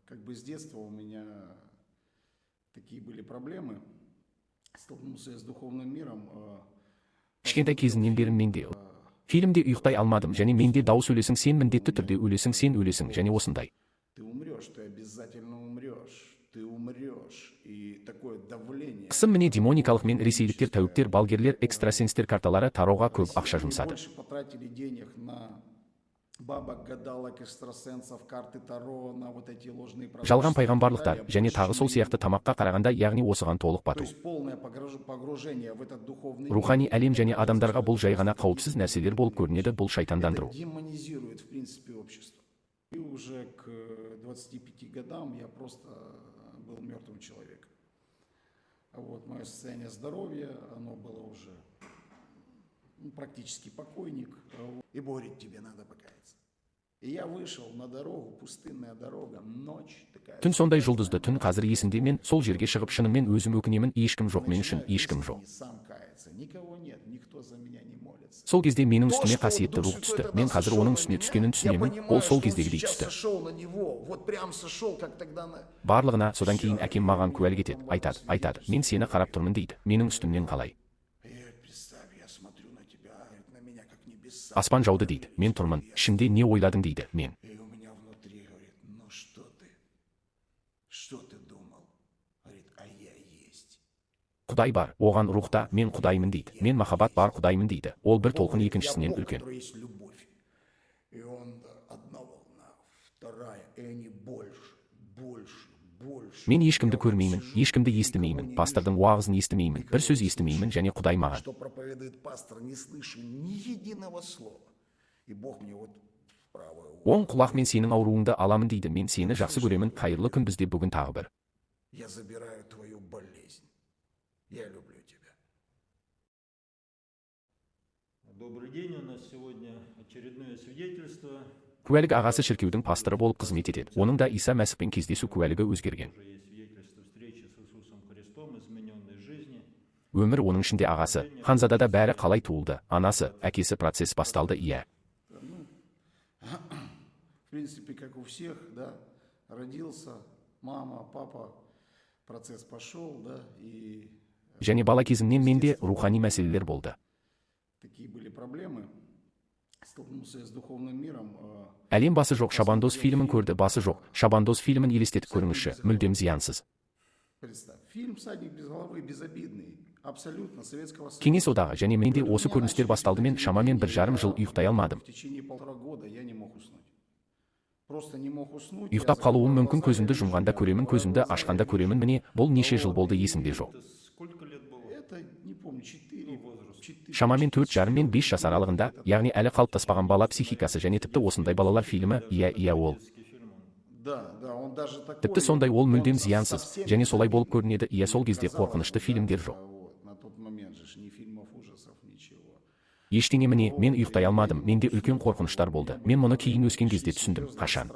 как бы с детства у меня такие были проблемы. Столкнулся я с духовным миром. Кішкентай кезімнен бері менде фильмде ұйықтай алмадым және менде дауыс өлесің сен міндетті түрде өлесің сен өлесің және осындай. Ты умрешь, ты обязательно умрешь. Ты умрешь. И такое давление. Қысым міне демоникалық мен ресейліктер тәуіптер балгерлер экстрасенстер карталары тароға көп ақша жұмсады. Больше потратили денег на бабок, гадалок, экстрасенсов, карты Таро, на вот эти ложные пророки. Жалған пайғамбарлықтар және тағы сол сияқты тамаққа қарағанда яғни осыған толық То бату. есть полное погружение в этот духовный Рухани әлем және адамдарға бұл жай ғана қауіпсіз нәрселер болып көрінеді, бұл шайтандандыру. демонизирует, в принципе, общество. И уже к 25 годам я просто был мертвым человеком. Вот мое состояние здоровья, оно было уже практически покойник. И Боря, тебе надо покаяться. И я вышел на дорогу, пустынная дорога, ночь такая. Түн сондай жұлдызды түн қазір есімде мен сол жерге шығып шынымен өзім өкінемін, ешкім жоқ мен үшін, ешкім жоқ. Сам кается, никого нет, никто за меня не молится. Сол кезде менің үстіме қасиетті рух түсті. Мен қазір оның үстіне түскенін түсінемін, ол сол кездегідей түсті. Барлығына содан кейін әкем маған куәлік етеді, айтады, мен сені қарап тұрмын дейді, менің үстімнен қалай. Аспан жауды дейді, мен тұрмын, ішімде не ойладың дейді, мен. Құдай бар, оған рухта, мен құдаймын дейді, мен махаббат бар құдаймын дейді, ол бір толқын екіншісінен үлкен. Мен ешкімді көрмеймін, ешкімді естімеймін, пастордың уағызын естімеймін, бір сөз естімеймін және Құдай маған. Оң құлақ мен сенің ауруыңды аламын дейді, мен сені жақсы көремін, қайырлы күн бізде бүгін тағы бір. Я забираю твою болезнь. Я люблю тебя. Добрый день, у нас сегодня очередное свидетельство. Куәлік ағасы шіркеудің пасторы болып қызмет етеді. Оның да Иса Мәсіхпен кездесу куәлігі өзгерген. Өмір оның ішінде ағасы, ханзадада бәрі қалай туылды, анасы, әкесі процесс басталды, иә. В принципе, как у всех, да, родился, мама, папа, процесс пошел, да, и... Және бала кезімнен менде рухани мәселелер болды. Такие были проблемы. Столкнулся с духовным миром. Әлем басы жоқ, Шабандоз фильмін көрді, басы жоқ. Шабандоз фильмін елестетіп көріңізші, мүлдем зиянсыз. Представь, фильм «Всадник без головы» безобидный, абсолютно советского союза. Кеңес одағы және менде осы көріністер басталды, мен шамамен 1,5 жыл ұйықтай алмадым. В течение 1,5 года я не мог уснуть. Просто не мог уснуть. Ұйықтап қалуым мүмкін, көзімді жұмғанда көремін, көзімді ашқанда көремін, міне, бұл неше жыл болды есімде жоқ. Это, не помню, 4. Шамамен 4,5 мен 5 жас аралығында, яғни әлі қалыптаспаған бала психикасы және тіпті осындай балалар фильмі, иә ол. Тіпті сондай ол мүлдем зиянсыз, және солай болып көрінеді, иә сол кезде қорқынышты фильмдер жоқ. Ештеңе міне, мен ұйықтай алмадым, менде үлкен қорқыныштар болды. Мен мұны кейін өскен кезде түсіндім, қашан.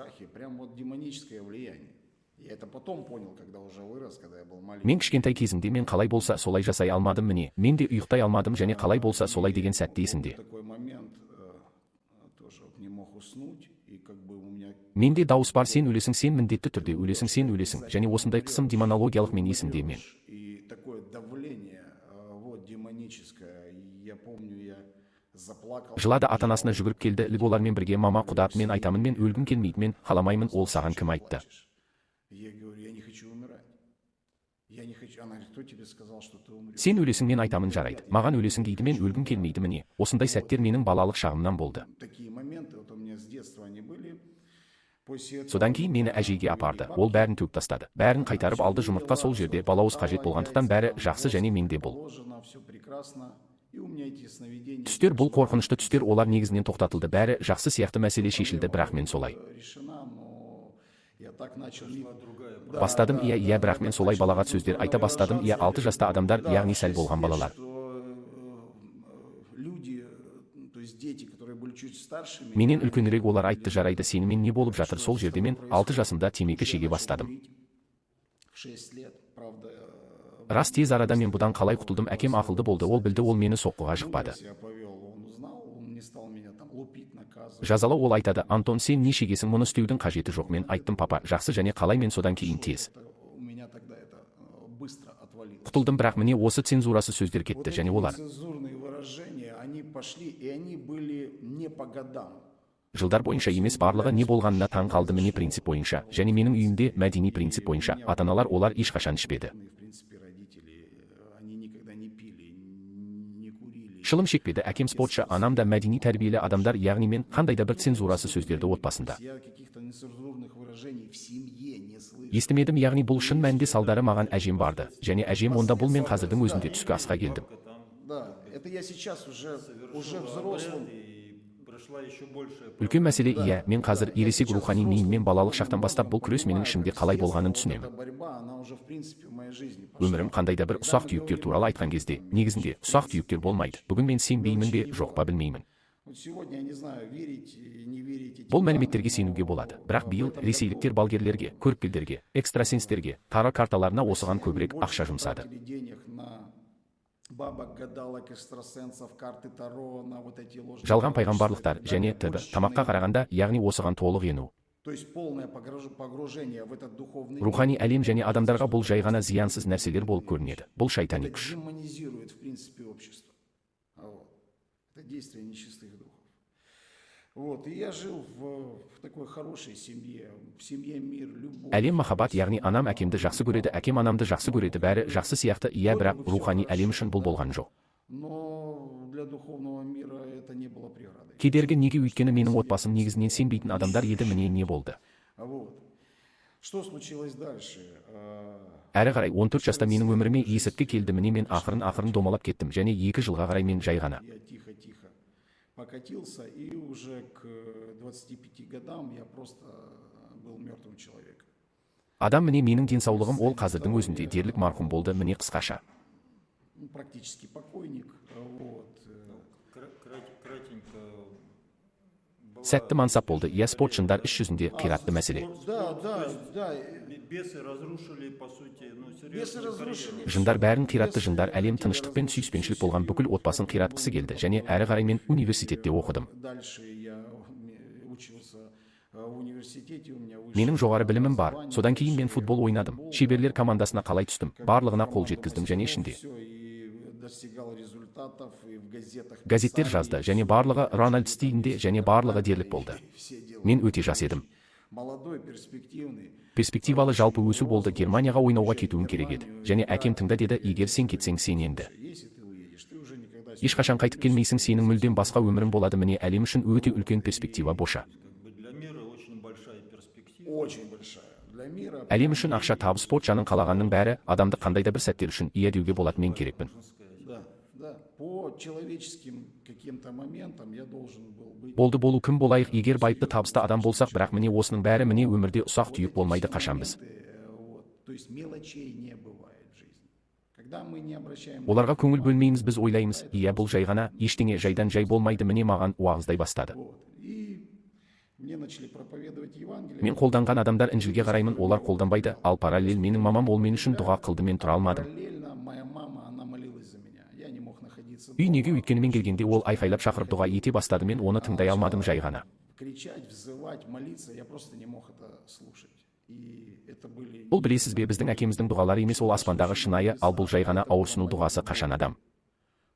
Мен кішкентай кезімде мен қалай болса солай жасай алмадым, міне, мен де ұйықтай алмадым және қалай болса солай деген сәтте есімде. Менде дауыс бар, сен өлесің, сен міндетті түрде өлесің, сен өлесің, және осындай қысым демонологиялық мен есімде мен. Жылады, ата-анасына жүгіріп келді, іліп олармен бірге, мама, құда, мен айтамын, мен өлгім келмейді, мен қаламаймын, ол саған кім айтты? Сен өлесің, мен айтамын, жарайды. Маған өлесің дейді, мен өлгім келмейді, міне. Осындай сәттер менің балалық шағымнан болды. Содан кейін мені әжейге апарды. Ол бәрін төгіп тастады. Бәрін қайтарып алды, жұмыртқа сол жерде, балауыз қажет болғандықтан бәрі жақсы және менде бұл. Түстер, бұл қорқынышты түстер, олар негізінен тоқтатылды. Бәрі жақсы сияқты, мәселе шешілді, бірақ мен солай. Бастадым, иә, бірақ мен солай балағат сөздер айта бастадым, иә, 6 жаста адамдар, яғни сәл болған балалар. Менен үлкенірек олар айтты, жарайды, сенімен не болып жатыр, сол жерде мен 6 жасымда темекі шеге бастадым. Рас, тез арада мен бұдан қалай құтылдым, әкем ақылды болды, ол білді, ол мені соққыға жықпады. меня там лупить, наказывать. жазалау ол айтады, Антон, сен не шегесің, мұны істеудің қажеті жоқ. Мен айттым, папа, жақсы, және қалай мен содан кейін тез У меня тогда это быстро отвалилось. құтылдым, бірақ міне осы цензурасы сөздер кетті, және олар Цензурные выражения, они пошли, и они были не по годам. жылдар бойынша емес, барлығы не болғанына таң қалды. Міне принцип бойынша, және менің үйімде мәдени принцип бойынша ата-аналар олар ешқашан ішпеді. В принципе, родители, они никогда не пили, не курили. Шылым шекпеді. Әкем спортшы, анам да мәдени тәрбиелі адамдар, яғни мен қандай да бір цензурасы сөздерді отбасында Я каких-то нецензурных выражений в семье не слышал. естімедім, яғни бұл шын мәнінде салдары. Маған әжем барды, және әжем онда бұл мен қазірдің өзінде түскі асқа келдім. Да, это я сейчас уже Совершила взрослым. обряд и прошла еще большая Үлкен мәселе, иә, мен қазір ересек рухани мейім, мен балалық шақтан бастап бұл күрес менің ішімде қалай болғанын түсінемін. Эта борьба, она уже в принципе в моей жизни пошла. Өмірім қандай да бір ұсақ түйектер туралы айтқан кезде, негізінде ұсақ түйектер болмайды. Бүгін мен сенбеймін бе, жоқ па білмеймін. Вот сегодня я не знаю, верить и не верить этим Бұл данным. мәліметтерге сенуге болады. Бірақ биыл ресейліктер балгерлерге, көріпкелдерге, экстрасенстерге, таро карталарына осыған көбірек ақша жұмсады. Тратили денег на бабок, гадалок, экстрасенсов, карты Таро, на вот эти ложные. Жалған пайғамбарлықтар және т.б. тамаққа қарағанда, яғни осыған толық ену. То есть полное погружение в этот духовный мир. Рухани әлем және адамдарға бұл жай ғана зиянсыз нәрселер болып көрінеді. Бұл шайтани Это күш. демонизирует в принципе общество. Вот. Это действие нечистых духов. Вот. И я жил в такой хорошей семье, в семье мир, любовь. Әлем махаббат, яғни анам әкемді жақсы көреді, әкем анамды жақсы көреді, бәрі жақсы сияқты. Иә, бірақ рухани әлем үшін бұл болған жоқ. Но для духовного мира это не было преградой. Кедергі неге? Өйткені менің отбасым негізінен сенбейтін адамдар еді. Міне не болды. Вот. Что случилось дальше? Әрі қарай 14 жаста менің өміріме есірткі келді. Міне мен ақырын домалап кеттім, және 2 жылға қарай мен жай ғана Я тихо-тихо покатился, и уже к 25 годам я просто был мертвым человеком. адам. Міне менің денсаулығым ол қазірдің өзінде дерлік марқұм болды. Міне қысқаша. Ну, практически покойник. Вот. кратенько была Сәтті мансап болды. Иә, спортшындар іс жүзінде қиратты мәселе. Да. бесы разрушили, по сути, ну, Бесы серьезную разрушили. карьеру. Жындар бәрін қиратты. Жындар әлем тыныштықпен сүйіспеншілік болған бүкіл отбасын қиратқысы келді, және әрі қарай мен университетте оқыдым. Дальше я учился в университете, у меня Менің жоғары білімім бар. Содан кейін мен футбол ойнадым. Шеберлер командасына қалай түстім, барлығына қол жеткіздім, және ішінде все и достигал результатов, и в газетах газеттер писали, жазды, және барлығы Рональд стилінде, және барлығы дерлік болды. все дела. Мен өте жас едім. Молодой, перспективный. Перспективалы жалпы өсу болды. Германияға ойнауға кетуім керек еді. Және әкем тыңда деді, егер сен кетсең, сен енді Если ты уедешь, ты уже никогда ешқашан қайтып келмейсің, сенің мүлдем басқа өмірің болады. Міне әлем үшін өте үлкен перспектива боша. Как бы для мира очень большая перспектива. очень большая. Для мира Әлем үшін ақша, табыс, спорт, жаның қалағанның бәрі адамды қандай да бір сәттер үшін ие деуге болады. Мен керекпін. да. По человеческим каким-то моментам я должен был быть. Болды болу кім болайық, егер байыпты табысты адам болсақ, бірақ міне осының бәрі міне өмірде ұсақ түйек болмайды қашан біз. Вот. То есть мелочей не бывает в жизни. Когда мы не обращаем Оларға көңіл бөлмейміз, біз ойлаймыз, иә бұл жай ғана, ештеңе жайдан жай болмайды. Міне маған уағыздай бастады. Вот. И мне начали проповедовать Евангелие. Мен қолданған адамдар інжілге қараймын, олар қолданбайды. Ал параллель менің мамам ол мен үшін дұға қылды, мен тұра алмадым. Параллельно моя мама, она молилась за меня. Я не мог находиться Үй дома. неге? Өйткені мен келгенде ол айқайлап шақырып дұға ете бастады. Мен оны тыңдай алмадым, жай ғана. Кричать, взывать, молиться, я просто не мог это слушать. И это были... Бұл білесіз бе, біздің әкеміздің дұғалары емес, ол аспандағы шынайы, ал бұл жай ғана ауырсыну дұғасы. Қашан адам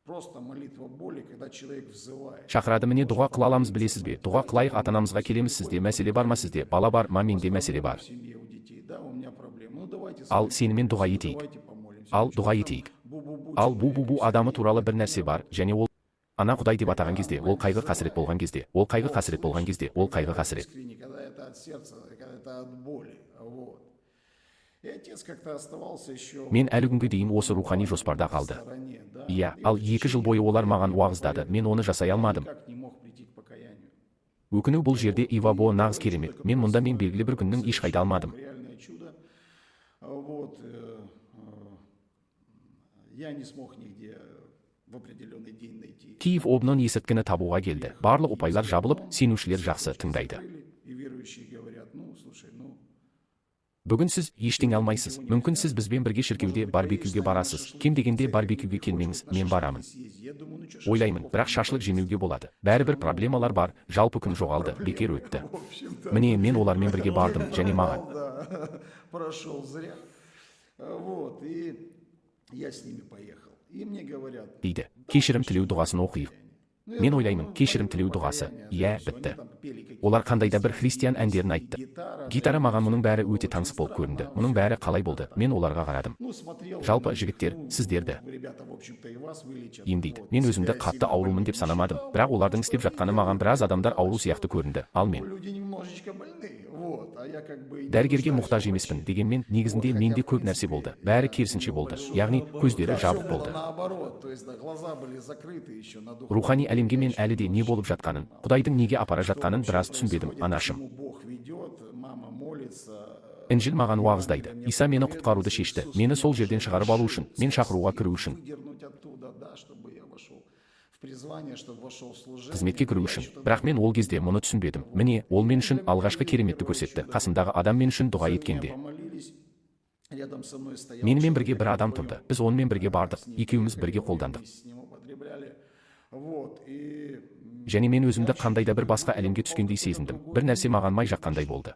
Просто молитва боли, когда человек взывает. шақырады, міне дұға қыла аламыз, білесіз бе? Дұға қылайық, ата-анамызға келеміз, сізде мәселе бар ма, сізде бала бар ма, менде мәселе бар. В семье у детей, да, у меня проблемы. Ну давайте Ал смотрите, сенімен дұға етейік. давайте помолимся. Ал Что дұға там? етейік. Бу-бу-бу Ал человек. бұ адамы туралы бір нәрсе бар, және ол ана Құдай деп атаған кезде, ол қайғы қасірет болған кезде, ол қайғы қасірет болған кезде, ол қайғы қасірет. Искренне, когда это от сердца, когда это от боли. Вот. И отец как-то оставался еще Мен әлі күнге дейін осы рухани жоспарда в қалды. стороне, да. Иә, И ал в 2 жыл течение бойы олар маған года уағыздады, мен оны жасай алмадым. никак не мог прийти к покаянию. Өкіну бұл жерде Ивабо нағыз керемет. Мен мұнда мен белгілі бір күннің ешқайда алмадым. Реальное чудо. Вот. Я не смог нигде в определенный день найти. Киев обынан есірткіні табуға келді. Барлық ұпайлар жабылып, сенушілер жақсы тыңдайды. И верующие говорят, ну, слушай, ну, Бүгін сіз ештеңе алмайсыз. Мүмкін сіз бізбен бірге шіркеуде барбекюге барасыз. Кем дегенде барбекюге келмеңіз, мен барамын. Ойлаймын, бірақ шашлық жемеуге болады. Бәрібір проблемалар бар, жалпы күн жоғалды, бекер өтті. Міне, мен олармен бірге бардым, және маған. Прошел зря. Вот, и я с ними поехал. И мне говорят... Дейді, кешірім тілеу дұғасын оқиық. Мен ойлаймын, кешірім тілеу дұғасы, иә, бітті. Олар қандайда бір христиан әндерін айтты. Гитара маған мұның бәрі өте таныс болып көрінді. Мұның бәрі қалай болды? Мен оларға қарадым. Жалпы жігіттер, сіздерді емдейді. Мен өзімді қатты аурумын деп санамадым, бірақ олардың істеп жатқаны маған біраз адамдар ауру сияқты көрінді. Ал мен дәрігерге мұқтаж емеспін дегенмен, негізінде менде көп нәрсе болды. Бәрі керісінше болды. Яғни көздері жабық болды. Рухани әлемге мен әлі де не болып жатқанын, Құдайдың неге апара жатқанын біраз түсінбедім, анашым. Інжіл маған уағыздайды. Иса мені құтқаруды шешті. Мені сол жерден шығарып алу үшін, мен шақыруға кіру үшін, қызметке кіру үшін. Бірақ мен ол кезде мұны түсінбедім. Міне, ол мен үшін алғашқы кереметті көрсетті. Қасымдағы адам мен үшін дұға еткенде. Менімен бірге бір адам тұрды. Біз онымен бірге бардық. Екеуміз бірге қолдандық. Және мен өзімді қандайда бір басқа әлемге түскендей сезіндім. Бір нәрсе маған май жаққандай болды.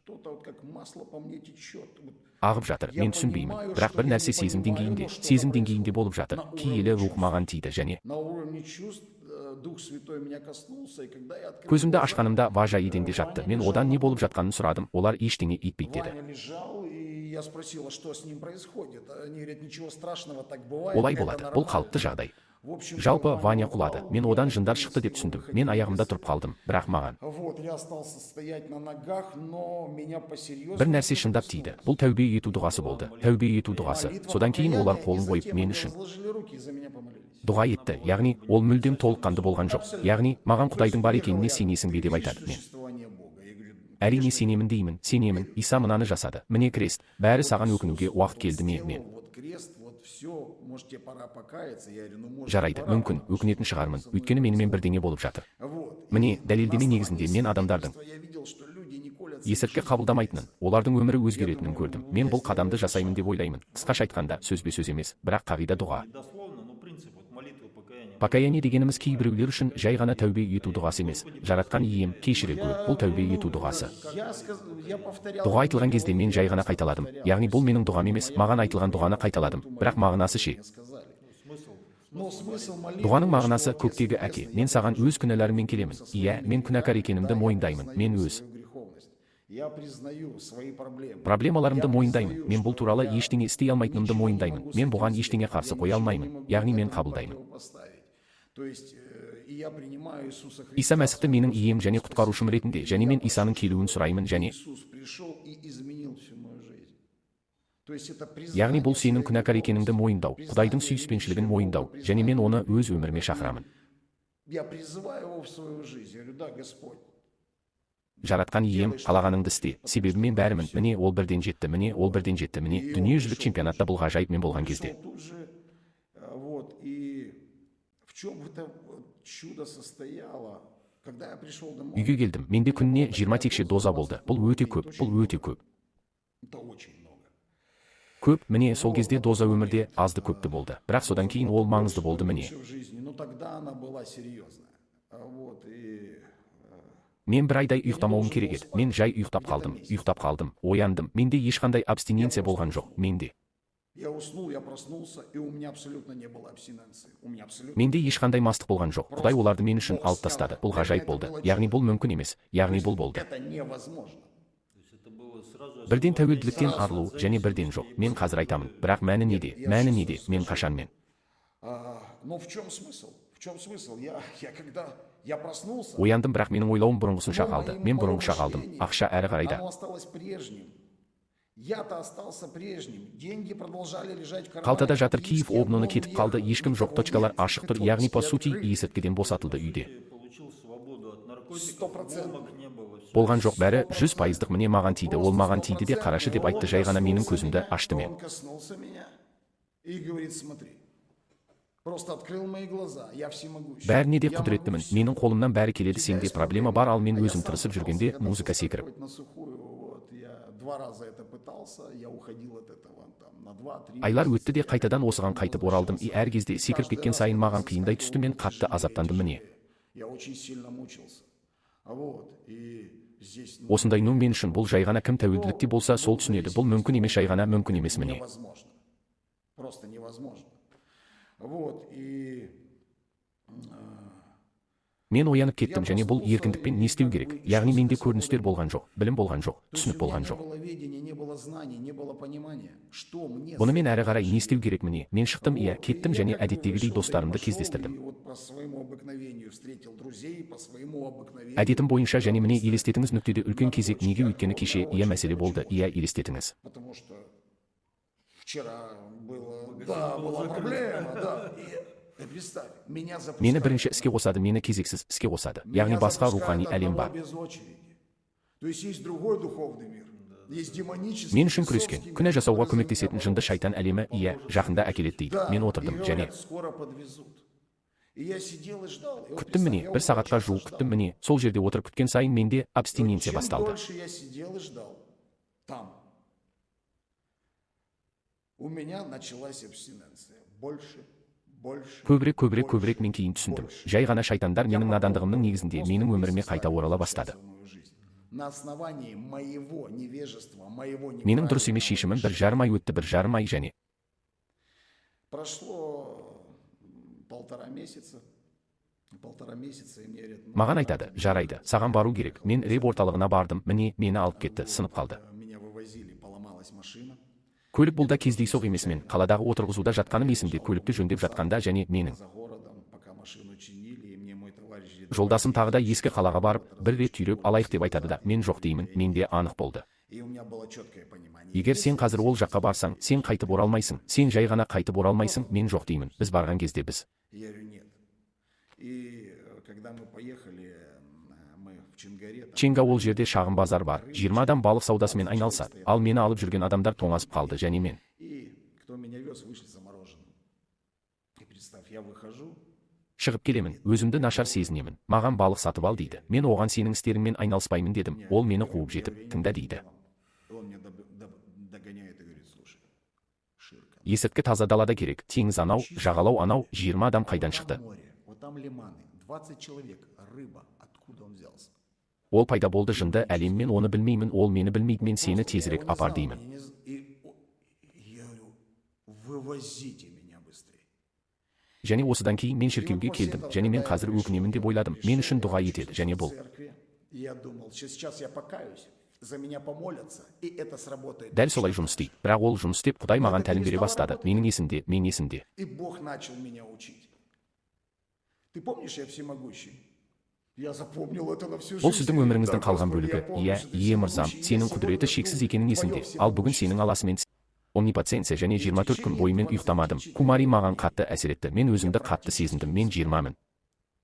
Ағып жатыр, мен түсінбеймін. Бірақ бір нәрсе сезім деңгейінде болып жатыр. Киелі рух маған тиді және көзімді ашқанымда важа еденде жатты. Мен одан не болып жатқанын сұрадым. Олар ештеңе етпейді деді. Олай болады, бұл қалыпты жағдай. Жалпы Ваня құлады. Мен одан жындар шықты деп түсіндім. Мен аяғымда тұрып қалдым, бірақ маған бір нәрсе шындап тиді. Бұл тәубе ету дұғасы болды. Тәубе ету дұғасы. Содан кейін олар қолын қойып мен үшін дұға етті. Яғни ол мүлдем толыққанды болған жоқ. Яғни маған Құдайдың бар екеніне сенесің бе деп айтады. Мен әрине сенемін деймін. Сенемін. Иса мынаны жасады. Міне крест. Бәрі саған өкінуге уақыт келді ме? Мен жарайды, мүмкін өкінетін шығармын, өйткені менімен бірдеңе болып жатыр. Міне, дәлелдеме негізінде мен адамдардың есірткі қабылдамайтынын, олардың өмірі өзгеретінін көрдім. Мен бұл қадамды жасаймын деп ойлаймын. Қысқаша айтқанда, сөзбе сөз емес, бірақ қағида дұға. Покаяние дегеніміз кейбіреулер үшін жай ғана тәубе ету дұғасы емес. Жаратқан ием, кешіре гөр, бұл тәубе ету дұғасы. Дұға айтылған кезде мен жай ғана қайталадым. Яғни бұл менің дұғам емес, маған айтылған дұғаны қайталадым. Бірақ мағынасы ше? Дұғаның мағынасы көктегі әке, мен саған өз күнәларыммен келемін. Иә, мен күнәкар екенімді мойындаймын. Мен өз проблемаларымды мойындаймын. Мен бұл туралы ештеңе істей алмайтынымды мойындаймын. Мен бұған ештеңе қарсы қоя алмаймын. Яғни мен қабылдаймын. Иса Мәсіхті менің ием және құтқарушым ретінде, және мен Исаның келуін сұраймын және яғни бұл сенің күнәкар екеніңді мойындау, Құдайдың сүйіспеншілігін мойындау, және мен оны өз өміріме шақырамын. Жаратқан ием, қалағаныңды істе. Себебі мен бәрімін. Міне ол бірден жетті. Міне ол бірден жетті. Міне дүниежүзілік чемпионатта бұл ғажайып мен болған кезде. Үйге келдім. Менде күніне 20 текше доза болды. Бұл өте көп. Бұл өте көп. Көп, міне сол кезде доза өмірде азды көпті болды. Бірақ содан кейін ол маңызды болды міне. Мен бір айдай ұйықтамауым керек еді. Мен жай ұйықтап қалдым, ояндым. Менде ешқандай абстиненция болған жоқ. Менде ешқандай мастық болған жоқ. Құдай оларды мен үшін алып тастады. Бұл ғажайып болды. Яғни бұл мүмкін емес. Яғни бұл болды. Бірден тәуелділіктен арылу және бірден жоқ. Мен қазір айтамын. Бірақ мәні неде? Мен қашан мен? Ояндым, бірақ менің ойлауым бұрынғысынша қалды. Мен бұрынғыша қалдым. Ақша әрі қарайда. Қалтада жатыр. Киев обноны кетіп қалды. Ешкім жоқ. Точкалар ашық тұр. Яғни по сути есірткіден босатылды үйде. Болған жоқ, бәрі 100%. Міне маған тиді. Ол маған тиді де қарашы деп айтты. Жай ғана менің көзімді ашты мен. Бәріне де құдіреттімін. Менің қолымнан бәрі келеді. Сенде проблема бар, ал мен өзім тырысып жүргенде музыка секіріп. 2 раза это пытался, я уходил от этого там, на 2-3 Айлар месяца. өтті де қайтадан осыған қайтып оралдым. Әр кезде секіріп кеткен сайын маған қиындай түсті, мен қатты азаптандым міне. Я очень сильно мучился. Вот, и здесь Осындай ну мен үшін бұл жай ғана кім тәуелділікте болса сол түсінеді. Бұл мүмкін емес, жай ғана мүмкін емес міне. невозможно. Просто невозможно. Вот, и Мен оянып кеттім, және бұл еркіндікпен не істеу керек? Яғни менде көріністер болған жоқ, білім болған жоқ, то есть түсінік у меня болған не жоқ. было видения, не было знаний, не было понимания, что мне Бұны мен әрі қарай не істеу керек міне? Мен шықтым, иә, кеттім және әдеттегідей достарымды пошел, кездестірдім. и вот по своему обыкновению встретил друзей, по своему обыкновению. Әдетім бойынша және міне елестетіңіз нүктеде үлкен кезек неге өйткені кеше иә мәселе болды, иә елестетіңіз. Потому что вчера была проблема, да. И представь, меня запускали. Мені бірінші іске қосады, мені кезексіз іске қосады. Яғни басқа рухани әлем бар. Без очереди. То есть есть другой духовный мир. Есть демонический. Мен үшін күрескен, күнә жасауға көмектесетін жынды шайтан әлемі, иә, жақында әкеледі дейді. Мен отырдым и және говорят, скоро подвезут. И я сидел и ждал. И вот күттім міне, представь, бір я сағатқа очень жуық ждал. күттім міне, сол жерде отырып күткен сайын менде абстиненция Чем басталды. дольше я сидел и ждал там, у меня началась абстиненция. Больше. Көбірек мен кейін түсіндім. Жай ғана шайтандар менің надандығымның негізінде менің өміріме қайта орала бастады. На основании моего невежества, моего Менің дұрыс емес шешімім 1,5 ай өтті, 1,5 ай және прошло 1,5 месяца. 1,5 месяца, и мне говорят, маған айтады, жарайды, саған бару керек. Мен реп орталығына бардым, міне, мені алып кетті, сынып қалды. меня вывозили, поломалась машина. Көлік бұл да кездейсоқ емес, мен қаладағы отырғызуда жатқаным есімде, көлікті жөндеп жатқанда және менің За городом, пока машину чинили, и мне мой товарищ говорит, жолдасым тағы да ескі қалаға барып, бір рет түйреп алайық деп айтады да, мен жоқ деймін, менде анық болды. и у меня было четкое понимание. Егер сен қазір ол жаққа барсаң, сен қайтып оралмайсың, сен жай ғана қайтып оралмайсың, мен жоқ деймін. Біз барған кезде біз Я говорю, нет. И когда мы поехали, мы в Чингаре, там Ченга ол жерде шағын базар бар. 20 адам балық саудасымен айналысады. Ал мені алып жүрген адамдар тоңазып қалды және мен. и кто меня вез, вышли замороженным. И представь, я выхожу, Шығып келемін, өзімді нашар сезінемін. Маған балық сатып ал дейді. Мен оған сенің істеріңмен айналыспаймын дедім. Ол мені қуып жетіп, тыңда дейді. и он меня догоняет и говорит, слушай, Ширка, Есірткі таза далада керек. Теңіз анау, жағалау анау, 20 адам қайдан шықты. море, вот там лиманы, 20 человек, рыба, откуда он взялся? Ол пайда болды жынды әлем, мен оны білмеймін, ол мені білмейді, мен сені тезірек Я его не апар знал, деймін. я говорю, вывозите меня быстрее. Және осыдан кейін мен шіркеуге келдім, және мен қазір өкінемін деп ойладым. Мен үшін дұға етеді, және бұл. Я думал, сейчас я покаюсь, за меня помолятся, и это сработает. Дәл солай жұмыс істейді. Бірақ ол жұмыс істеп, Құдай маған тәлім бере бастады. Менің есімде, мен есімде. И Бог начал меня учить. Ты помнишь, я всемогущий? Я запомнил это на всю жизнь. Ол сіздің өміріңіздің Да, қалған Господи, бөлігі. я помню, Иә, что ты ие мырзам, всемогущий. сенің Я құдіреті сегодня шексіз екенің есімде. твое Ал бүгін всемогущее. сенің аласымен омнипотенция және 24 күн бойы мен ұйықтамадым. Кумари маған қатты әсер етті. Мен өзімді қатты сезіндім. Мен 20-мын.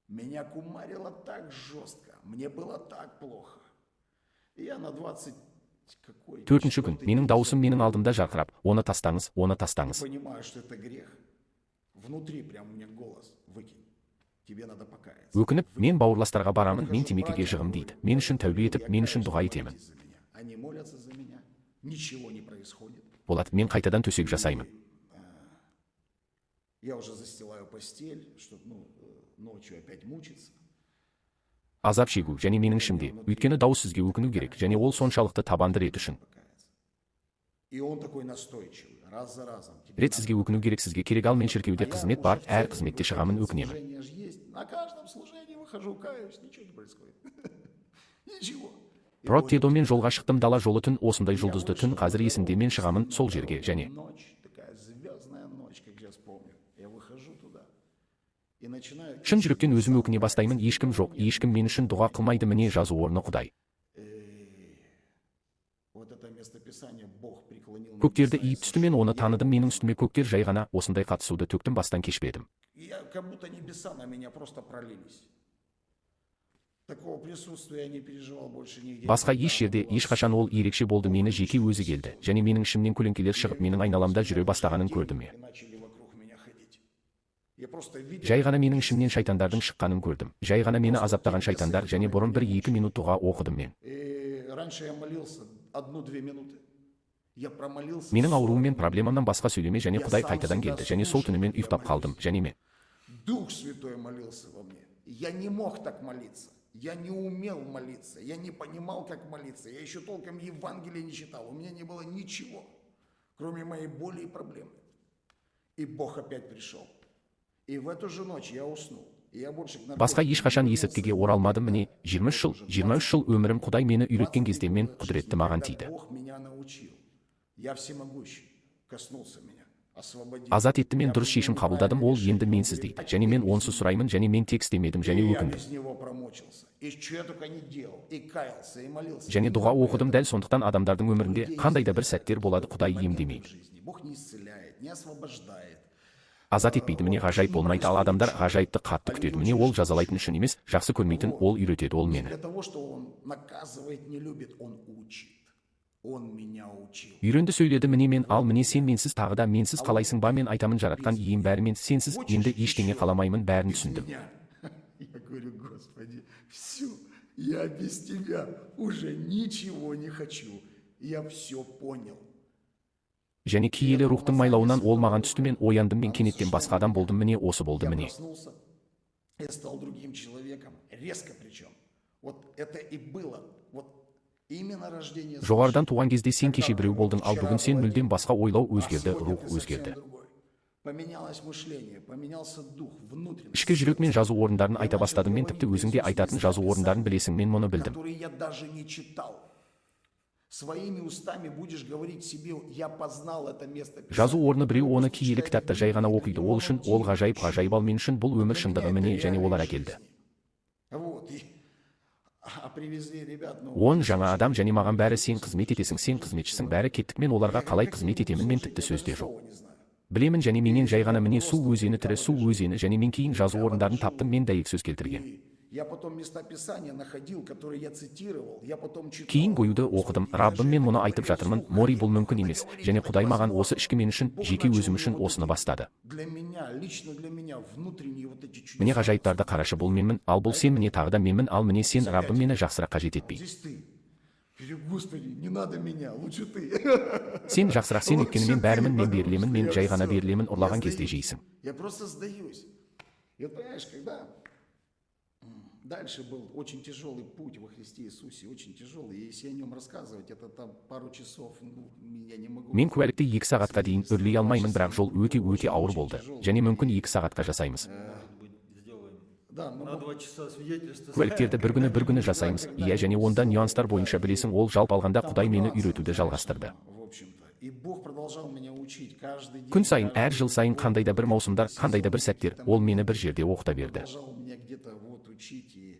Меня кумарило так жестко, мне было так плохо. И я на 20 какой. Төртінші күн, менің дауысым менің алдымда жарқырап, оны тастаңыз, оны Я тастаңыз. понимаю, что это грех. Внутри прям у меня голос. Выкинь. Тебе надо покаяться. Өкініп, мен бауырластарға барамын, мен темекіге жығым дейді. Мен үшін тәубе етіп, мен үшін дұға етемін. Молитесь за меня. Они молятся за меня. Ничего не происходит. Болады, мен қайтадан төсек жасаймын. Я уже застилаю постель, чтобы ночью опять мучиться. Азап шегу және менің ішімде, өйткені дауыс сізге өкіну керек, және ол соншалықты табанды рет үшін. И он такой настойчивый, раз за разом. Рет сізге өкіну керек, сізге керек, ал мен шіркеуде қызмет бар, әр қызметте шығамын, өкінемін. Служение же есть. На каждом служении выхожу, каюсь, ничего не происходит. Ничего. И Прот вот Тедомен жолға шықтым, дала жолы түн, осындай жұлдызды түн, қазір есімде, мен шығамын сол жерге, және ночь, такая звездная ночь, как сейчас помню. Я выхожу туда и начинаю... шын жүректен өзім өкіне бастаймын, ешкім жоқ, ешкім мен үшін дұға қылмайды, міне жазу орны Құдай. Вот это местописание Бог преклонил. Көктерді иіп түсті, мен оны таныдым, менің үстіме көктер жай ғана осындай қатысуды төктім, бастан кешпедім. Я как будто небеса на меня просто пролились. Такого присутствия я не переживал больше нигде. Басқа еш жерде, ешқашан ол ерекше болды, мені жеке өзі келді, және менің ішімнен көлеңкелер шығып, менің айналамда жүре бастағанын көрдім мен. И начали вокруг меня ходить. Я просто видел... Жай ғана менің ішімнен шайтандардың шыққанын көрдім. Жай ғана мені азаптаған шайтандар, және бұрын 1-2 минут дұға оқыдым мен. И раньше я молился 1-2 минуты. Я промолился. Менің ауруым мен проблемамнан басқа сөйлеме және Құдай қайтадан келді және сол түні мен ұйықтап қалдым және мен Дух Святой молился во мне. Я не мог так молиться. Я не умел молиться. Я не понимал, как молиться. Я еще толком Евангелие не читал. У меня не было ничего, кроме моей боли и проблемы. И Бог опять пришел. И в эту же ночь я уснул. И я больше к басқа ешқашан есірткіге оралмадым. Міне 23 жыл өмірім Құдай мені үйреткен кезде мен құдіретті маған тиді. Бог меня научил. Я всемогущий. Коснулся меня. Освободил. Азат етті, мен дұрыс шешім қабылдадым, ол енді менсіз дейді. Және мен онсыз сұраймын және мен тек істемедім және Я өкіндім. без него промучился. И что я только не делал. И каялся, и молился. Және дұға оқыдым. Дәл сондықтан адамдардың өмірінде қандай да бір сәттер болады, Құдай емдемейді. Бог не исцеляет, не освобождает. Азат етпейді. Міне ғажайып болмайды, ал адамдар ғажайыпты қатты күтеді. Міне ол жазалайтын үшін емес, жақсы көрмейтін, ол үйретеді, ол мені. Для того, что он наказывает, не любит, он учит. Он меня учил. Үйренді, сөйледі. Міне мен, ал міне сен менсіз тағы да менсіз қалайсың ба? Мен айтамын, жаратқан ием бәрі мен, сенсіз енді ештеңе қаламаймын, бәрін түсіндім. Я говорю, Господи, все, я без тебя уже ничего не хочу. Я все понял. Және киелі рухтың майлауынан ол маған түсті. Мен ояндым, мен кенеттен басқа адам болдым. Міне осы болды. Я Міне проснулся, я стал другим человеком, резко причем. Вот это и было. Вот именно рождение. жоғарыдан туған кезде сен кеше біреу болдың, ал бүгін сен мүлдем басқа. Ойлау өзгерді, рух өзгерді. Поменялось мышление, поменялся дух, внутренний. Ішкі жүрекмен жазу орындарын айта бастадым. Мен тіпті өзіңде айтатын жазу орындарын білесің. Мен мұны білдім. Который я даже не читал. Своими устами будешь говорить себе, я познал это место. Жазу орны біреу оны киелі кітапта жай ғана оқиды. Ол үшін ол ғажайып, ал мен үшін бұл өмір шындығы. Міне және олар әкелді. Вот, привезли ребят, ну, 10 жаңа адам және маған бәрі сен қызмет етесің, сен қызметшісің, бәрі кеттік. Мен оларға қалай қызмет етемін, мен тіпті сөзде жоқ. не знаю. Білемін және менен жай ғана міне су өзені, тірі су өзені, және мен кейін жазу орындарын таптым. Мен дәйек сөз келтірген. Я потом места писания находил, которые я цитировал, я потом читал. Кейін қоюды оқыдым. Раббым, мен мұны айтып жатырмын, Мори, бұл мүмкін емес. Және Құдай маған осы ішкі мен үшін, жеке өзім үшін осыны бастады. Для меня, лично для меня, внутренние вот эти чудеса. Міне ғажайыптарды қарашы, бұл менмін, ал бұл сен, міне тағы да менмін, ал міне сен, Раббым, мені жақсыраққа жететпей. Здесь ты. Я говорю, Господи, не надо меня, лучше ты. Сен жақсырақ, сен өйткені мен бәрімін, мен берілемін, мен жай ғана берілемін, ұрлаған кезде жейсің. Я просто сдаюсь. И вот понимаешь, когда дальше был очень тяжелый путь во Христе Иисусе, очень тяжелый. И если о нем рассказывать, это там пару часов, ну, я не могу. Мен куәлікті 2 сағатқа дейін өрлей алмаймын, бірақ жол өте ауыр болды. Және мүмкін 2 сағатқа жасаймыз. Может быть, сделаем Да, но на 2 часа свидетельства. Куәліктерді бір күні жасаймыз. Иә, және онда нюанстар бойынша білесің, ол жалпы алғанда Құдай мені үйретуді жалғастырды. в общем-то. И Бог продолжал меня учить каждый день. Күн сайын, әр жыл сайын қандай да бір маусымдар, қандай да бір сәттер, ол мені бір жерде оқыта берді. Продолжал меня где-то вот учить и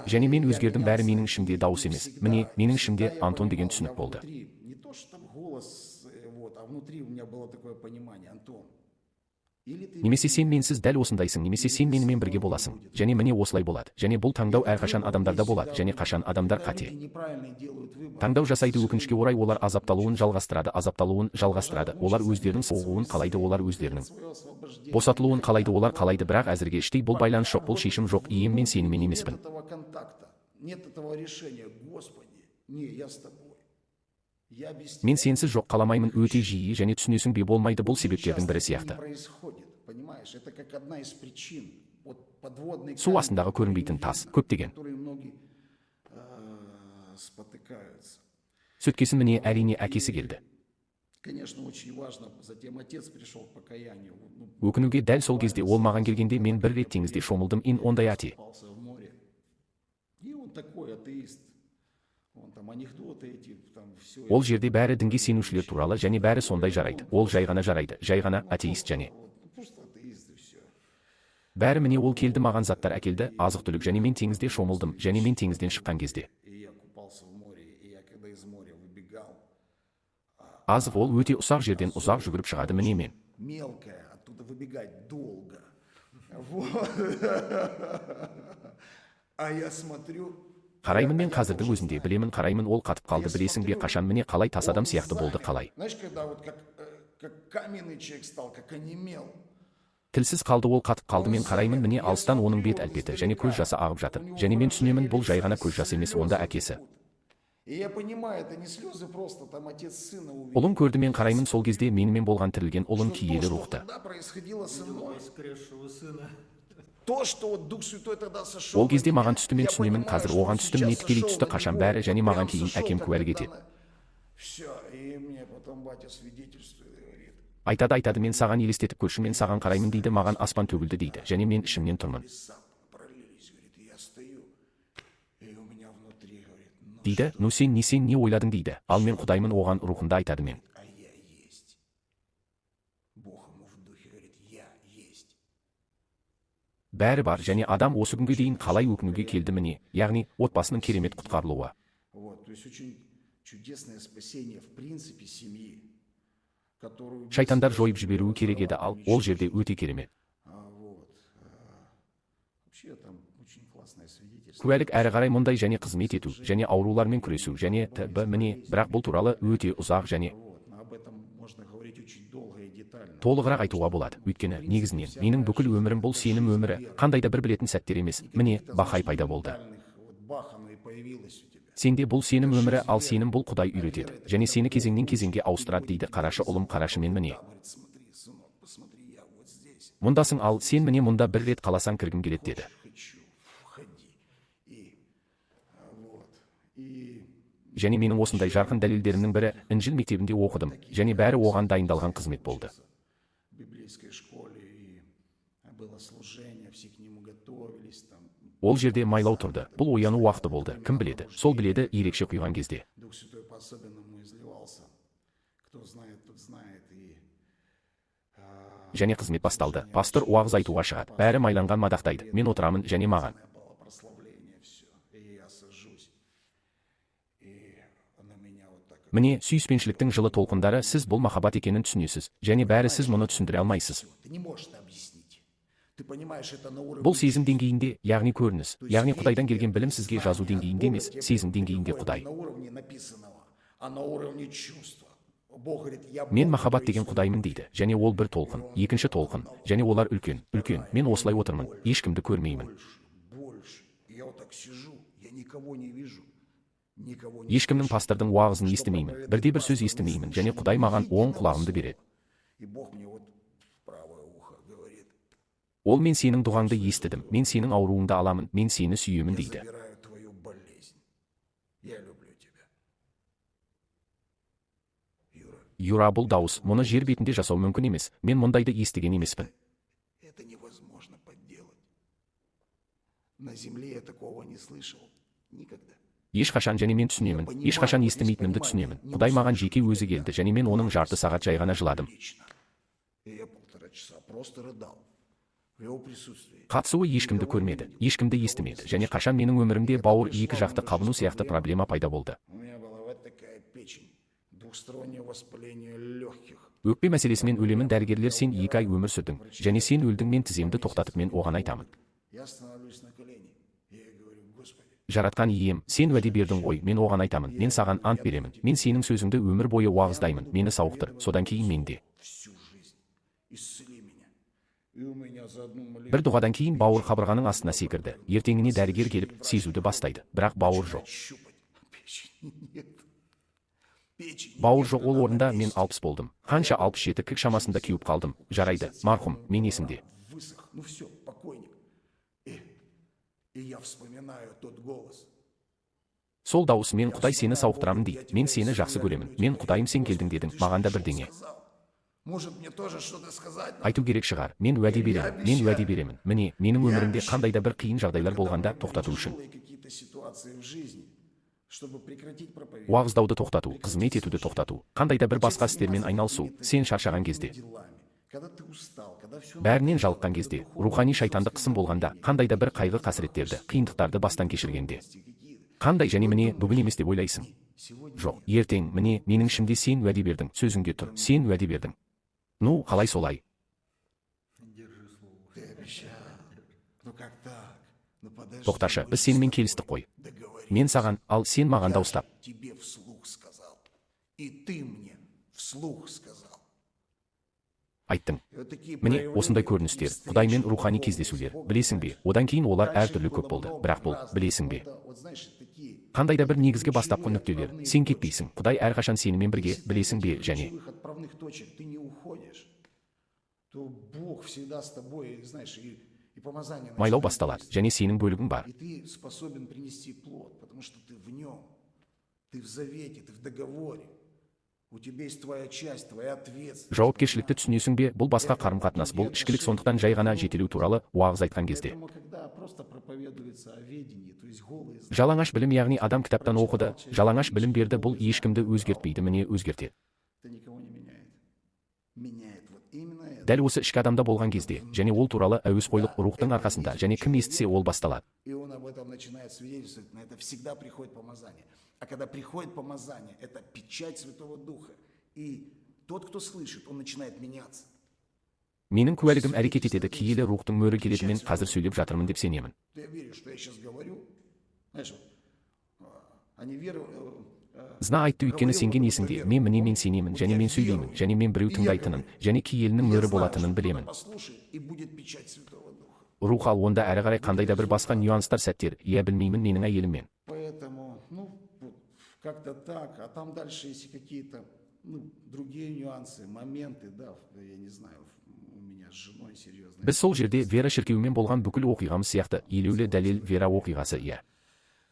Және мен өзгердім, бәрі менің ішімде дауыс емес. Міне, менің ішімде Антон деген түсінік болды. Не то, что там голос, вот, а внутри у меня было такое понимание, Антон. Или ты Немесе сен менсіз дәл осындайсың, немесе сен менімен бірге боласың. Және міне осылай болады. Және бұл таңдау әрқашан адамдарда болады, және қашан адамдар қате. люди неправильно делают выбор. Таңдау жасайды, өкінішке орай олар азапталуын жалғастырады. Олар өздерінің соғуын қалайды, олар өздерінің Свое освобождение. босатылуын қалайды, олар қалайды, бірақ әзірге іштей бұл байланыс жоқ, бұл шешім жоқ. Ием, мен сенімен емеспін. Нет этого контакта, нет этого решения. Господи, не, я с тобой. Я без тебя. Мен сенсіз жоқ қаламаймын, өте жиі, және түсінесің бе, болмайды, бұл себептердің бірі Часто сияқты. не происходит, понимаешь? Это как одна из причин. Вот подводный Су камень, астындағы көрінбейтін тас, көптеген. который многие спотыкаются. Сөткесін міне әрине әкесі келді. Конечно, очень важно. Затем отец пришел к покаянию. Ну, Өкінуге дәл сол кезде ол маған келгенде мен бір рет теңізде шомылдым, ондай ате. попался в море. И он такой атеист. Он там анекдоты эти, там все. Ол жерде бәрі дінге сенушілер туралы, және бәрі сондай жарайды. Ол жай ғана жарайды, жай ғана атеист және. Просто атеист и все. Бәрі міне ол келді, маған заттар әкелді, азық түлік, және мен теңізде шомылдым, және мен теңізден шыққан кезде. И я купался в море, и я когда из моря выбегал, Азық ол өте ұсақ жерден ұзақ жүгіріп шығады, міне мен. мелкое, оттуда выбегать долго. Вот. А я смотрю, Қараймын, мен қазірдің өзінде білемін, қараймын, ол қатып қалды, білесің бе, қашан, міне қалай тас адам сияқты болды, қалай. знаешь, когда вот как каменный человек стал, как онемел. Тілсіз қалды, ол қатып қалды, мен қараймын, міне алыстан оның бет әлпеті, және көз жасы ағып жатыр. Және мен түсінемін, бұл жай ғана көз жасы емес, онда әкесі. И я понимаю, это не слезы просто, там отец сына увидел. Ұлым көрді мен қараймын сол кезде менімен болған тірілген ұлым киелі Что рухты. тогда происходило со Видел мной, воскресшего сына. то, что вот Дух Святой тогда сошел Ол кезде на маған меня, түсті мен я түсінемін, понимаю, қазір что оған он түсті сейчас міне тікелей сошел түсті на қашан него, бәрі және прям маған кейін сошел, әкем как куәлік это етеді. Все, и мне потом батя свидетельствует и говорит, Айтады мен саған елестетіп көрші мен саған қараймын дейді, маған аспан төгілді дейді, және мен ішімнен тұрмын. леса пролились, говорит, и я стою, и у меня внутри, говорит, ну, Дейді, ну сен не ойладың дейді, ал мен құдаймын оған рухында айтады мен. а я есть. Бог ему в духе говорит, я есть. Бәрі бар, және адам осы күнге дейін қалай өкінуге келді міне, яғни отбасының керемет құтқарылуы. Вот, то есть очень чудесное спасение в принципе семьи, которую... Шайтандар жойып жіберуі керек еді, ал ол жерде өте керемет. Вообще там очень классное свидетельство. Куәлік әрі қарай мұндай және қызмет ету, және аурулармен күресу, және т.б. міне, бірақ бұл туралы өте ұзақ және Вот, но об этом можно говорить очень долго и детально. толығырақ айтуға болады. Өйткені негізінен менің бүкіл өмірім бұл сенім өмірі, қандай да бір білетін сәттер емес. Міне, бахай пайда болды. Вот бах, оно и появилось у тебя. Сенде бұл сенім өмірі, ал сенім бұл Құдай үйретеді. Және сені кезеңнен кезеңге ауыстырады дейді. Қарашы ұлым, қарашы мен міне. Говорит, смотри, сынок, посмотри, я вот здесь. Мұндасың, ал сен міне мұнда бір рет қаласаң кіргім келеді деді. Хочу, входи. И вот. И Және менің осындай жарқын дәлелдерімнің бірі Інжіл мектебінде оқыдым, және бәрі оған дайындалған қызмет болды. в библейской школе и было служение, все к нему готовились там. Ол жерде майлау тұрды. Бұл ояну уақыты болды. Кім біледі? Сол біледі, ерекше құйған кезде. Дух Святой по-особенному изливался. Кто знает, тот знает. И Және қызмет басталды. Пастор уағыз айтуға шығады. Бәрі майланған мадақтайды. Мен отырамын және маған. было прославление, все. И я сажусь. И на меня вот так. Міне, сүйіспеншіліктің жылы толқындары, сіз бұл махаббат екенін түсінесіз. Және бәрі сіз мұны түсіндіре алмайсыз. Ты не можешь это объяснить. Ты понимаешь, это на уровне... Бұл сезім деңгейінде, яғни көрініс, яғни Құдайдан келген білім сізге жазу деңгейінде емес, сезім деңгейінде Құдай. На уровне написанного, а на уровне чувства. Бог говорит, я Мен Бог, махаббат который деген создал. Құдаймын дейді, және ол бір толқын, екінші толқын, және олар үлкен. Мен осылай отырмын, ешкімді көрмеймін. Больше. Я вот так сижу, я никого не вижу. Никого не Ешкімнің слышу. пастордың уағызын естімеймін, бірде бір сөз естімеймін, және Құдай маған оң құлағымды береді. И Бог мне вот в правое ухо говорит, Ол мен сенің дұғаңды естідім, мен сенің ауруыңды аламын, мен сені сүйемін я дейді. забираю твою болезнь. Я люблю тебя. Юра, бұл дауыс, мұны жер бетінде жасау мүмкін емес, мен мұндайды естіген емеспін. Это невозможно подделать. На земле я такого не слышал. Никогда. Ешқашан және мен түсінемін, ешқашан естімейтінімді түсінемін. Құдай маған жеке өзі келді, және мен оның жарты сағат жай ғана жыладым. Лично. И я 1,5 часа просто рыдал. В его присутствии. Қатысуы ешкімді көрмеді, ешкімді естімеді, және қашан менің өмірімде бауыр екі жақты қабыну сияқты проблема пайда болды. У меня была вот такая печень. Двухстороннее воспаление легких. Өкпе мәселесімен өлемін, дәрігерлер сен 2 ай өмір сүрдің, және сен өлдің, мен тіземді тоқтатып мен оған айтамын. Я становлюсь на колени. Я говорю, Господи, Жаратқан ием, сен уәде бердің ғой, мен оған айтамын, мен саған ант беремін, мен сенің сөзіңді өмір бойы уағыздаймын, мені сауықтыр, содан кейін менде. всю жизнь исцели меня. И у меня за одну молитву Бір дұғадан кейін бауыр қабырғаның астына секірді. Ертеңіне дәрігер келіп сезуді бастайды, бірақ бауыр жоқ. щупать. Печени нет. Печени Бауыр нет. жоқ, ол орында мен 60 болдым. Қанша 67 кік шамасында кеуіп қалдым. Жарайды, марқұм, мен есімде. Высох. Ну все, покойник. И я вспоминаю тот голос. Сол дауыс, мен Құдай сені сауықтырамын дейді. Мен сені жақсы көремін. Мен Құдайым, сен келдің дедің, маған да бірдеңе. Сказал. Может мне тоже что-то сказать? Айту керек шығар. Мен уәде беремін. Міне, менің өмірімде қандай да бір қиын жағдайлар болғанда тоқтату үшін. Тяжелые какие-то ситуации в жизни, чтобы прекратить проповедь. Уағыздауды тоқтату, қызмет етуді тоқтату, қандай да бір басқа істермен айналысу, сен шаршаған кезде, Делами. Когда ты устал, когда все бәрінен жалыққан кезде, рухани шайтандық қысым болғанда, қандай да бір қайғы қасіреттерді, қиындықтарды бастан кешіргенде. Қандай, және міне бүгін емес деп ойлайсың. Жоқ, ертең, міне менің ішімде сен уәде бердің, сөзіңде тұр, сен уәде бердің. Ну, қалай солай? Держи слово. ты обещал. Ну как так? Ну подожди. Тоқташы, біз сенімен келістік қой. Договори. Мен саған, ал сен маған дауыстап. Тебе вслух сказал. И ты мне вслух сказал. Айттың. И вот такие Міне, проявления осындай көріністер, и Құдаймен встречи рухани духовные кездесулер, с Богом. білесің бе, одан кейін олар Раньше әртүрлі было көп болды, много бірақ бұл, разных, білесің бе, кто-то вот знаешь, такие... Қандай да бір негізгі бастапқы нүктелер. Сен кетпейсің. Құдай әрқашан сенімен бірге, білесің бе, және ключевых отправных точек ты не уходишь, то Бог всегда с тобой, знаешь, и помазание майлау начинает басталады, расти. және сенің бөлігің бар. И ты способен принести плод, потому что ты в нем, ты в завете, ты в договоре. У тебя есть твоя часть, твоя ответственность. Жауапкершілікті түсінесің бе? Бұл басқа қарым-қатынас, бұл ішкілік, сондықтан жай ғана жетелеу туралы уағыз айтқан кезде. Поэтому, когда просто проповедуется о ведении, то есть голые знания, Жалаңаш білім, яғни адам кітаптан оқыды, жалаңаш білім берді, бұл ешкімді өзгертпейді, міне өзгертеді. это никого не меняет. Меняет вот именно это. Дәл осы ішкі адамда болған кезде, және ол туралы әуесқойлық рухтың арқасында, және кім естісе ол басталады. И он об этом начинает свидетельствовать, на это всегда приходит помазание. А когда приходит помазание, это печать Святого Духа. И тот, кто слышит, он начинает меняться. Менің куәлігім әрекет етеді, киелі рухтың мөрі келеді, мен қазір сөйлеп жатырмын деп сенемін. Я верю, что я сейчас говорю. Знаешь, они веруют. Зна айтты, өйткені сенген есіңде, мен міне мен сенемін, және мен сөйлеймін, және мен біреу тыңдайтынын, және киелінің мөрі болатынын білемін. Послушай, и будет печать Святого Духа. Рух ал, онда әрі қарай қандай да бір басқа нюанстар сәттер, иә білмеймін, менің әйеліммен. Поэтому, ну, вот как-то так. А там дальше, если какие-то, ну, другие нюансы, моменты, да, я не знаю, у меня с женой серьезно. Біз сол жерде Вера шіркеуімен болған бүкіл оқиғамыз сияқты, елеулі дәлел Вера оқиғасы, иә.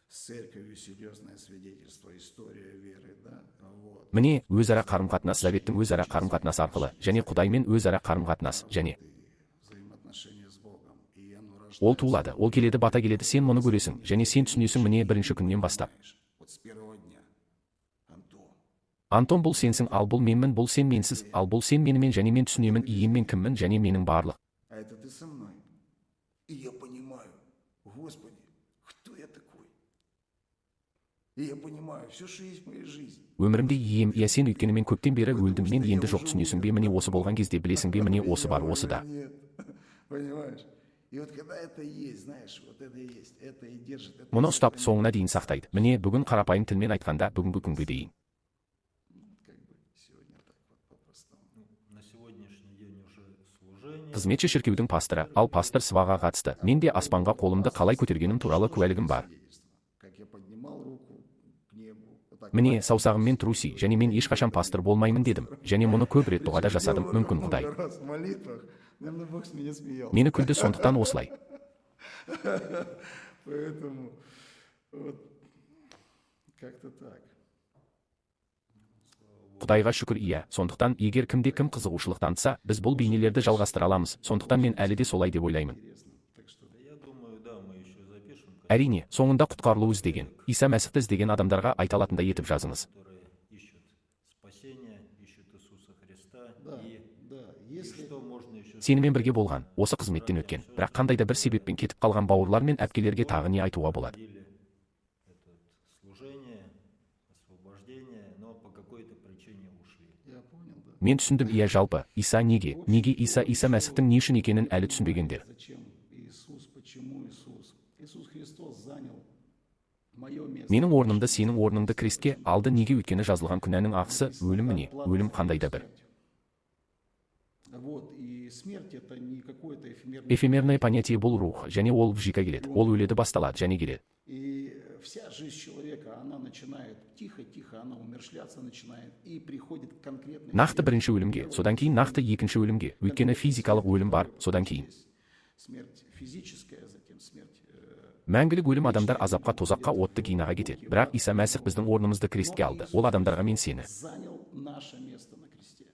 С церковью серьезное свидетельство, история веры, да, вот. Міне, өзара қарым-қатынас, заветтің өзара қарым-қатынас арқылы, және Құдаймен өзара қарым-қатынас, және И взаимоотношения с Богом. И оно рождается. ол туылады, ол келеді, бата келеді, сен мұны көресің, және сен түсінесің, міне бірінші күннен бастап. Вот с первого дня. Антон. Антон, бұл сенсің, ал бұл менмін, бұл сен менсіз, ал бұл сен менімен, және мен түсінемін, ием мен кіммін, және менің барлық. А это ты со мной. И я понимаю, Господи, кто я такой? И я понимаю, все, что есть в моей жизни. Өмірімде ием, иә сен, өйткені мен көптен бері өлдім, мен енді жоқ, түсінесің бе, міне осы болған кезде білесің бе, міне осы бар, осы да. Нет, понимаешь? И вот когда это есть, знаешь, вот это и есть, это и держит. Это Мұны и ұстап, сохраняет. соңына дейін сақтайды. Міне, бүгін қарапайым тілмен айтқанда, бүгінгі күнге дейін. Как бы сегодня так вот по-простому. Ну, на сегодняшний день уже служение. Қызметші шіркеудің пасторы, ал пастор сваға қатысты. Мен де аспанға қолымды қалай көтергенім туралы куәлігім бар. Как я поднимал руку к небу. Вот так Міне, саусағыммен труси, және мен ешқашан пастор болмаймын дедім. Және мұны көп рет дұғада жасадым, мүмкін Құдай. много раз в молитвах, наверное, Бог с меня смеялся. Мені күлді, сондықтан осылай. Поэтому вот как-то так. Құдайға шүкір, иә. Сондықтан, егер кімде кім қызығушылық танытса, біз бұл бейнелерді жалғастыра аламыз. Сондықтан мен әлі де солай деп ойлаймын. Интересно. Так что Я думаю, да, мы еще запишем, Әрине, соңында құтқарылу іздеген, Иса Мәсіхті іздеген адамдарға айта алатындай етіп жазыңыз. которые ищут спасения, ищут Иисуса Христа. да, И да. Если что можно еще Сенімен бірге болған, осы қызметтен өткен, бірақ қандай да бір себеппен кетіп қалған бауырлар мен әпкелерге тағы не айтуға болады. проходили это служение, освобождение, но по какой-то причине ушли. я понял, да. Мен түсіндім, иә жалпы, Иса неге Иса Мәсіхтің не үшін екенін әлі түсінбегендер. Зачем Иисус? Почему Иисус? Иисус Христос занял мое место. Менің орнымды, сенің орныңды крестке алды, неге, өйткені жазылған күнәнің ақысы өлім, міне, өлім қандай да бір. Вот, и смерть это не какое-то эфемерное. Эфемерное понятие бұл рух, және ол вжика келеді, ол өледі, басталады, және келеді. И вся жизнь человека, она начинает тихо-тихо, она умершляться начинает и приходит к конкретной... Нақты бірінші өлімге, содан кейін нақты екінші өлімге, өйткені физикалық өлім бар, содан кейін. Смерть физическая, затем смерть... Мәңгілік өлім, адамдар азапқа, тозаққа, отты кинаға кетеді. Бірақ Иса Мәсіх біздің орнымызды крестке алды. Ол адамдарға мен сені. занял наше место на кресте.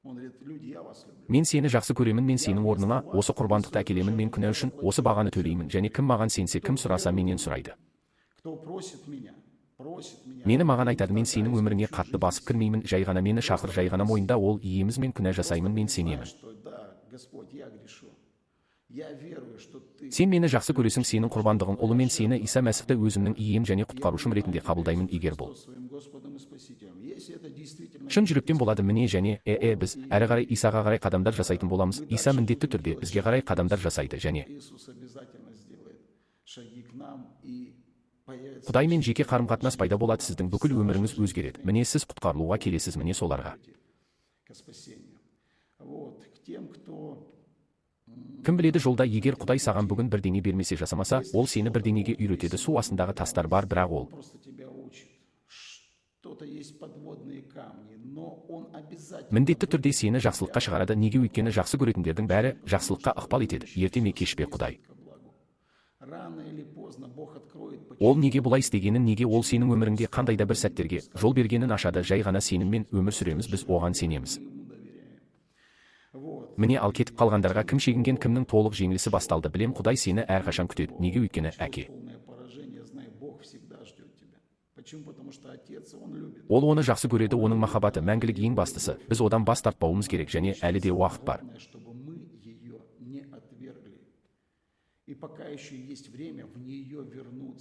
Он говорит, люди, я вас люблю. Мен сені жақсы көремін, мен сенің орныңа осы құрбандықты әкелемін, мен күнә үшін осы бағаны төлеймін, және кім маған сенсе, кім сұраса менен сұрайды. Кто просит меня, Мені маған айтады, мен сенің өміріңе қатты басып кірмеймін, жай ғана мені шақыр, жай ғана мойында, ол иеміз, мен күнә жасаймын, мен сенемін. что да, Господь, я грешу. Я верую, что ты... Сен мені жақсы көресің, сенің құрбандығың ұлы, мен сені Иса Мәсіхті өзімнің ием және құтқарушым ретінде қабылдаймын, егер бұл своим Господом и Спасителем. Если это действительно... шын жүректен болады, міне, және біз әрі қарай Исаға қарай қадамдар жасайтын боламыз. Иса міндетті түрде бізге қарай қадамдар жасайды, және Иисус обязательно сделает шаги к нам и появится... Құдаймен жеке қарым-қатынас пайда болады, сіздің бүкіл өміріңіз өзгереді. Міне сіз құтқарылуға келесіз, міне соларға. К спасению. Вот, к тем, кто Кім біледі, жолда егер Құдай саған бүгін бірдеңе бермесе жасамаса, ол сені бірдеңеге үйретеді. Су астындағы тастар бар, бірақ ол просто тебя учит. Что-то есть подводные камни, но он обязательно... міндетті түрде сені жақсылыққа шығарады. Неге? Өйткені жақсы көретіндердің бәрі жақсылыққа ықпал етеді. Ерте ме кеш пе Құдай. Рано или поздно Бог откроет, Ол неге бұлай істегенін, неге ол сенің өміріңде қандай да бір сәттерге жол бергенін ашады. Жай ғана сеніммен өмір сүреміз, біз оған сенеміз. Міне, ал кетіп қалғандарға кім шегінген, кімнің толық жеңілісі басталды. Білем, Құдай сені әрқашан күтеді. Неге? Өйткені әке. Ол оны жақсы көреді, оның махаббаты мәңгілік, ең бастысы. Біз одан бас тартпауымыз керек, және әлі де уақыт бар.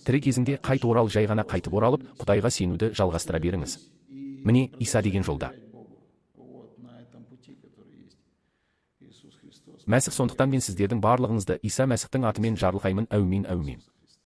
Тірі кезіңде қайт орал, жай ғана қайтып оралып, Құдайға сенуді жалғастыра беріңіз. Міне, Иса деген жолда. Мәсіх, сондықтан мен сіздердің барлығыңызды Иса Мәсіхтің атымен жарылқаймын. Әумин, әумин.